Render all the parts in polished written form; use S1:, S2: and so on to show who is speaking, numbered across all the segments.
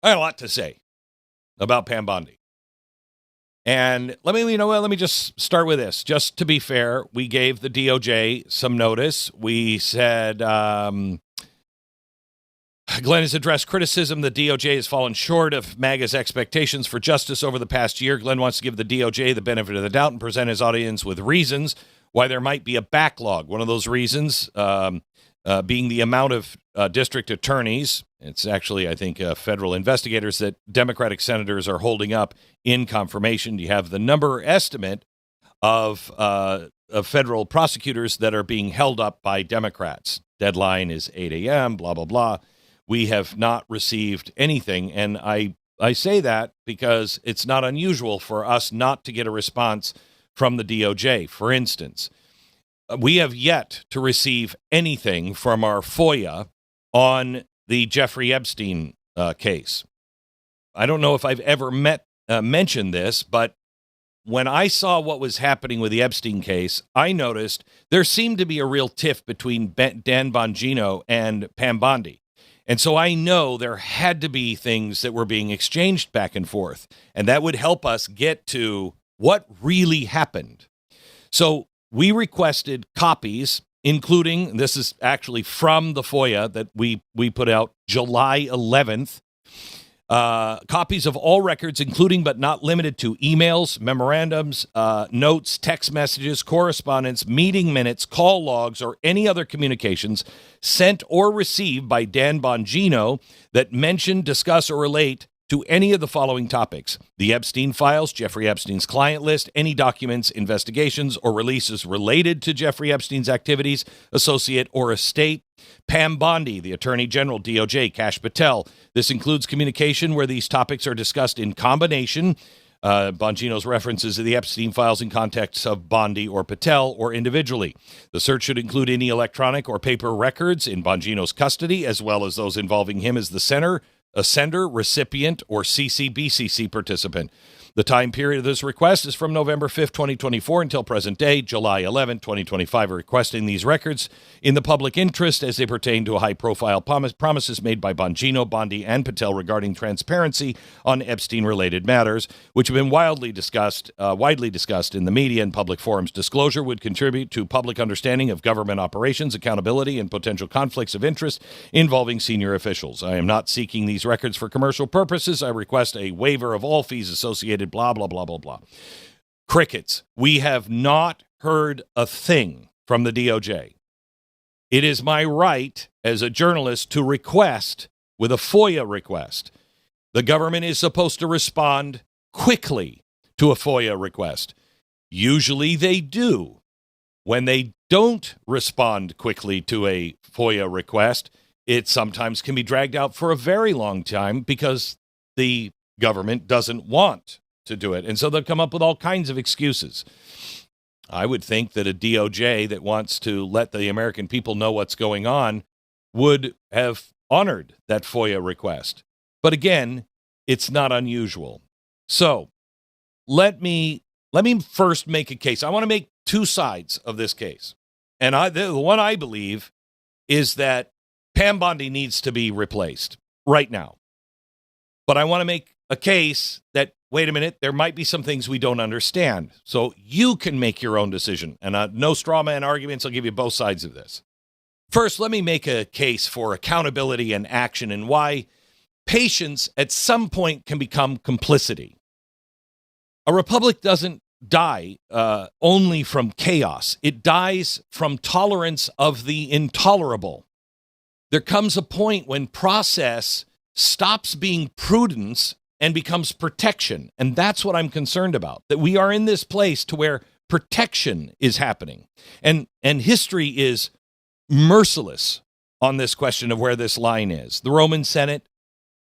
S1: I had a lot to say about Pam Bondi. And let me just start with this. Just to be fair, we gave the DOJ some notice. We said Glenn has addressed criticism. The DOJ has fallen short of MAGA's expectations for justice over the past year. Glenn wants to give the DOJ the benefit of the doubt and present his audience with reasons why there might be a backlog. One of those reasons being the amount of district attorneys. It's actually, I think, federal investigators that Democratic senators are holding up in confirmation. You have the number estimate of federal prosecutors that are being held up by Democrats. Deadline is 8 a.m., blah, blah, blah. We have not received anything, and I say that because it's not unusual for us not to get a response from the DOJ. For instance, we have yet to receive anything from our FOIA on the Jeffrey Epstein case. I don't know if I've ever mentioned this, but when I saw what was happening with the Epstein case, I noticed there seemed to be a real tiff between Dan Bongino and Pam Bondi. And so I know there had to be things that were being exchanged back and forth, and that would help us get to what really happened. So we requested copies, including, this is actually from the FOIA that we put out July 11th, copies of all records, including but not limited to emails, memorandums, notes, text messages, correspondence, meeting minutes, call logs, or any other communications sent or received by Dan Bongino that mention, discuss, or relate to any of the following topics: the Epstein files, Jeffrey Epstein's client list, any documents, investigations, or releases related to Jeffrey Epstein's activities, associate, or estate. Pam Bondi, the Attorney General, DOJ, Kash Patel. This includes communication where these topics are discussed in combination. Bongino's references to the Epstein files in context of Bondi or Patel or individually. The search should include any electronic or paper records in Bongino's custody, as well as those involving him as the sender, recipient, or CCBCC participant. The time period of this request is from November 5th, 2024 until present day, July 11th, 2025. We're requesting these records in the public interest as they pertain to high-profile promises made by Bongino, Bondi, and Patel regarding transparency on Epstein-related matters, which have been widely discussed in the media and public forums. Disclosure would contribute to public understanding of government operations, accountability, and potential conflicts of interest involving senior officials. I am not seeking these records for commercial purposes. I request a waiver of all fees associated, blah, blah, blah, blah, blah. Crickets. We have not heard a thing from the DOJ. It is my right as a journalist to request with a FOIA request. The government is supposed to respond quickly to a FOIA request. Usually they do. When they don't respond quickly to a FOIA request, it sometimes can be dragged out for a very long time because the government doesn't want to do it. And so they'll come up with all kinds of excuses. I would think that a DOJ that wants to let the American people know what's going on would have honored that FOIA request. But again, it's not unusual. So let me first make a case. I want to make two sides of this case. And the one I believe is that Pam Bondi needs to be replaced right now. But I want to make a case that, wait a minute, there might be some things we don't understand. So you can make your own decision. And no straw man arguments. I'll give you both sides of this. First, let me make a case for accountability and action and why patience at some point can become complicity. A republic doesn't die only from chaos. It dies from tolerance of the intolerable. There comes a point when process stops being prudence and becomes protection. And that's what I'm concerned about, that we are in this place to where protection is happening. And history is merciless on this question of where this line is. The Roman Senate,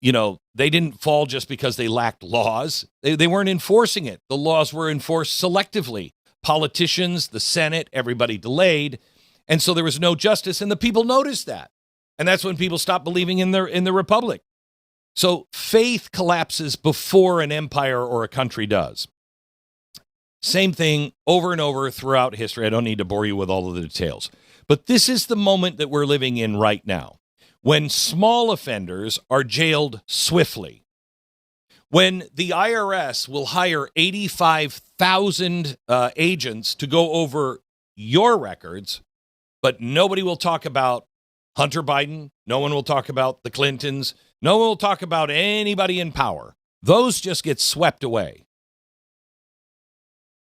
S1: they didn't fall just because they lacked laws. They weren't enforcing it. The laws were enforced selectively. Politicians, the Senate, everybody delayed. And so there was no justice, and the people noticed that. And that's when people stopped believing in the republic. So faith collapses before an empire or a country does. Same thing over and over throughout history. I don't need to bore you with all of the details. But this is the moment that we're living in right now. when small offenders are jailed swiftly, when the IRS will hire 85,000 agents to go over your records, but nobody will talk about Hunter Biden, no one will talk about the Clintons, no one will talk about anybody in power. Those just get swept away.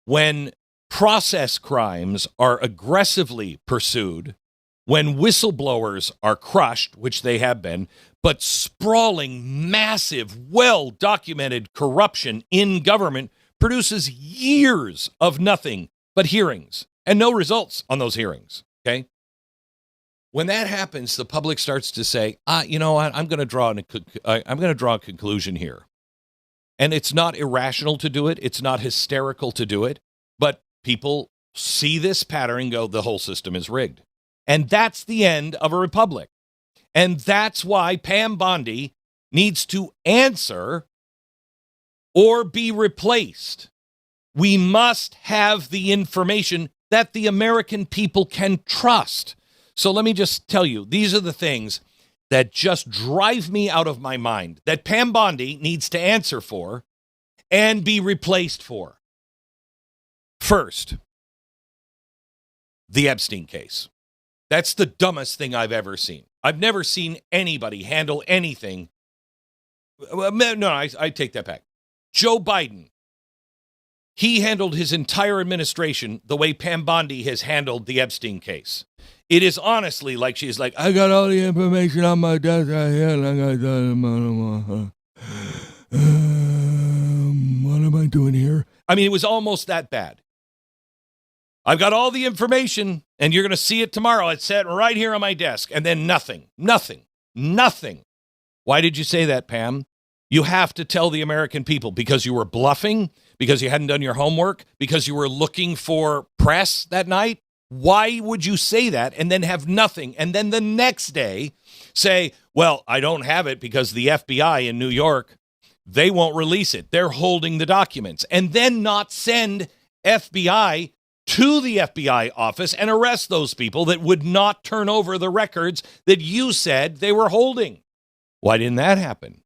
S1: When process crimes are aggressively pursued, when whistleblowers are crushed, which they have been, but sprawling, massive, well-documented corruption in government produces years of nothing but hearings and no results on those hearings, okay? When that happens, the public starts to say, you know what, I'm going to draw a conclusion here. And it's not irrational to do it. It's not hysterical to do it. But people see this pattern and go, the whole system is rigged. And that's the end of a republic. And that's why Pam Bondi needs to answer or be replaced. We must have the information that the American people can trust. So let me just tell you, these are the things that just drive me out of my mind that Pam Bondi needs to answer for and be replaced for. First, the Epstein case. That's the dumbest thing I've ever seen. I've never seen anybody handle anything. No, I take that back. Joe Biden, he handled his entire administration the way Pam Bondi has handled the Epstein case. It is honestly like she's like, I got all the information on my desk right here, and I got what am I doing here? I mean, it was almost that bad. I've got all the information, and you're going to see it tomorrow. It's set right here on my desk, and then nothing. Why did you say that, Pam? You have to tell the American people because you were bluffing, because you hadn't done your homework, because you were looking for press that night. Why would you say that and then have nothing? And then the next day say, well, I don't have it because the FBI in New York, they won't release it. They're holding the documents. And then not send FBI to the FBI office and arrest those people that would not turn over the records that you said they were holding. Why didn't that happen?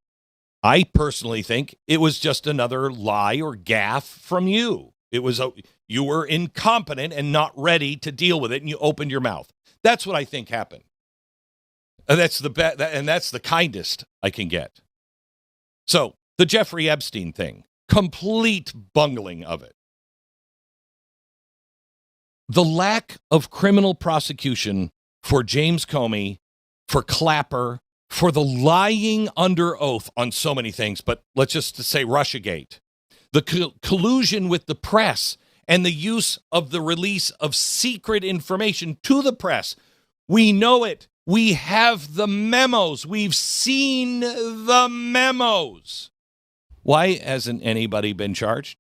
S1: I personally think it was just another lie or gaffe from you. It was you were incompetent and not ready to deal with it, and you opened your mouth. That's what I think happened. And that's the kindest I can get. So the Jeffrey Epstein thing, complete bungling of it. The lack of criminal prosecution for James Comey, for Clapper, for the lying under oath on so many things, but let's just say Russiagate, the collusion with the press and the use of the release of secret information to the press. We know it. We have the memos. We've seen the memos. Why hasn't anybody been charged?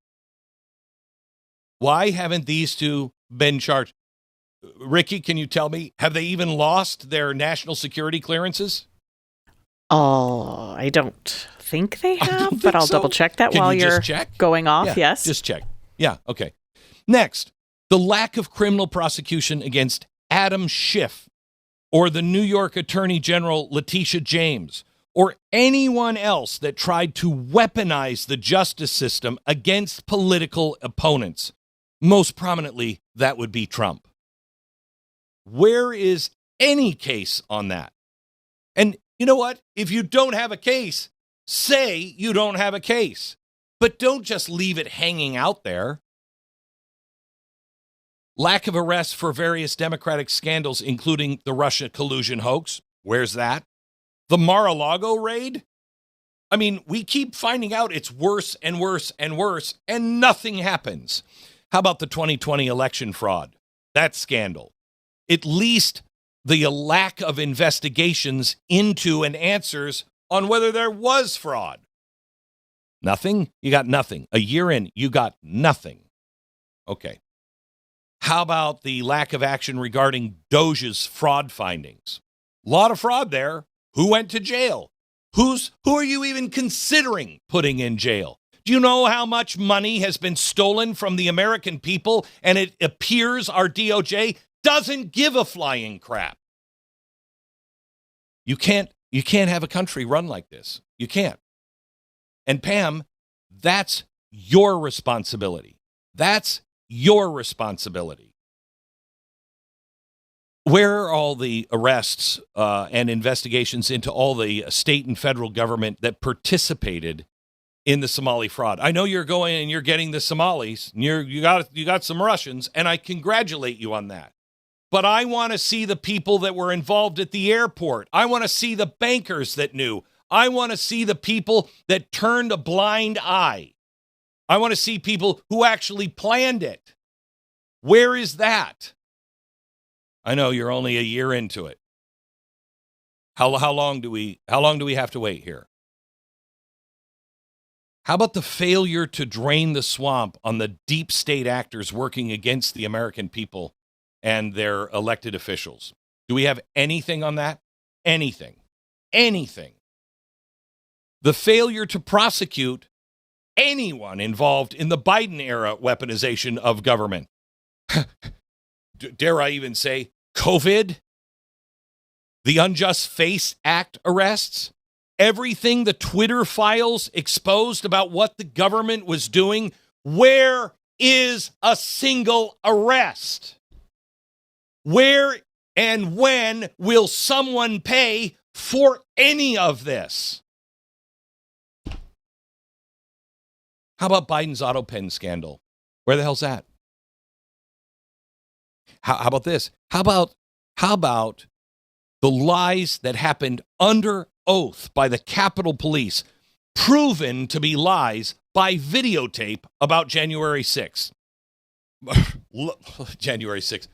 S1: Why haven't these two been charged? Ricky, can you tell me, have they even lost their national security clearances?
S2: Oh, I don't think they have, but I'll double check that while you're going off.
S1: Yeah,
S2: yes.
S1: Just check. Yeah, okay. Next, the lack of criminal prosecution against Adam Schiff or the New York Attorney General Letitia James or anyone else that tried to weaponize the justice system against political opponents. Most prominently, that would be Trump. Where is any case on that? And you know what? If you don't have a case, say you don't have a case. But don't just leave it hanging out there. Lack of arrests for various Democratic scandals, including the Russia collusion hoax. Where's that? The Mar-a-Lago raid? I mean, we keep finding out it's worse and worse and worse, and nothing happens. How about the 2020 election fraud? That scandal. At least the lack of investigations into and answers on whether there was fraud. Nothing? You got nothing. A year in, you got nothing. Okay. How about the lack of action regarding DOJ's fraud findings? A lot of fraud there. Who went to jail? Who are you even considering putting in jail? Do you know how much money has been stolen from the American people? And it appears our DOJ doesn't give a flying crap. You can't have a country run like this. You can't. And Pam, that's your responsibility. That's your responsibility. Where are all the arrests and investigations into all the state and federal government that participated in the Somali fraud? I know you're going and you're getting the Somalis. And you got some Russians, and I congratulate you on that. But I want to see the people that were involved at the airport. I want to see the bankers that knew. I want to see the people that turned a blind eye. I want to see people who actually planned it. Where is that? I know you're only a year into it. How long do we have to wait here? How about the failure to drain the swamp on the deep state actors working against the American people and their elected officials? Do we have anything on that? Anything. The failure to prosecute anyone involved in the Biden-era weaponization of government. Dare I even say COVID? The Unjust Face Act arrests? Everything the Twitter files exposed about what the government was doing? Where is a single arrest? Where and when will someone pay for any of this? How about Biden's auto pen scandal? Where the hell's that? How about this? How about the lies that happened under oath by the Capitol Police, proven to be lies by videotape about January 6th? January 6th.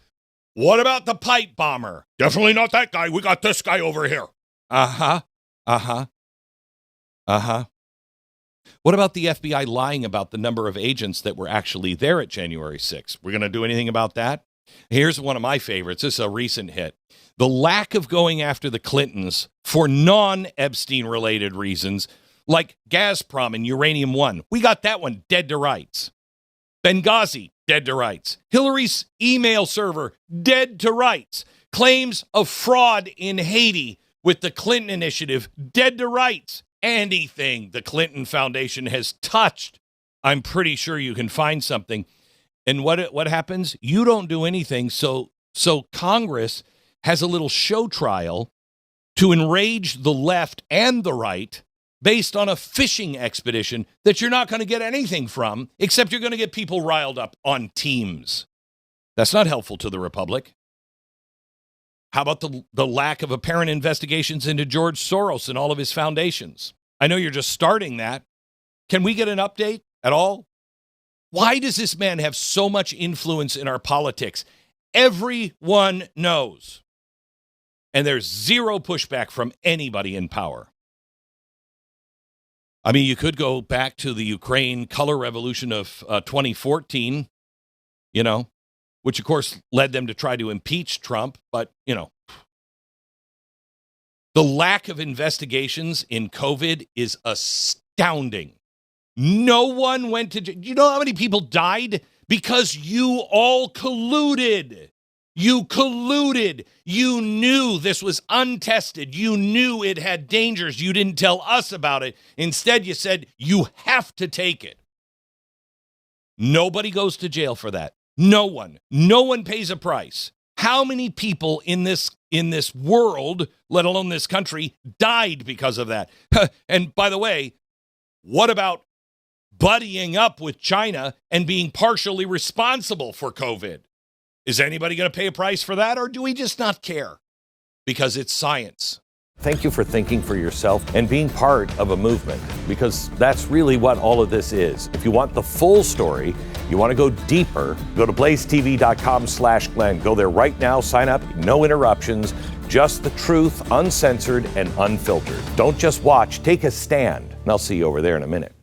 S1: What about the pipe bomber? Definitely not that guy. We got this guy over here. Uh-huh. What about the FBI lying about the number of agents that were actually there at January 6th? We're going to do anything about that? Here's one of my favorites. This is a recent hit. The lack of going after the Clintons for non-Epstein-related reasons, like Gazprom and Uranium One. We got that one dead to rights. Benghazi, dead to rights. Hillary's email server, dead to rights. Claims of fraud in Haiti with the Clinton initiative, dead to rights. Anything the Clinton Foundation has touched, I'm pretty sure you can find something. And what happens? You don't do anything, so Congress has a little show trial to enrage the left and the right based on a fishing expedition that you're not going to get anything from, except you're going to get people riled up on teams. That's not helpful to the Republic. How about the lack of apparent investigations into George Soros and all of his foundations? I know you're just starting that. Can we get an update at all? Why does this man have so much influence in our politics? Everyone knows. And there's zero pushback from anybody in power. I mean, you could go back to the Ukraine color revolution of 2014, which, of course, led them to try to impeach Trump. But, the lack of investigations in COVID is astounding. No one went to jail. You know how many people died? Because you all colluded. You colluded. You knew this was untested. You knew it had dangers. You didn't tell us about it. Instead, you said, you have to take it. Nobody goes to jail for that. No one. No one pays a price. How many people in this world, let alone this country, died because of that? And by the way, what about buddying up with China and being partially responsible for COVID? Is anybody going to pay a price for that, or do we just not care? Because it's science.
S3: Thank you for thinking for yourself and being part of a movement, because that's really what all of this is. If you want the full story, you want to go deeper, go to blazetv.com/Glenn. Go there right now, sign up, no interruptions, just the truth, uncensored and unfiltered. Don't just watch, take a stand. And I'll see you over there in a minute.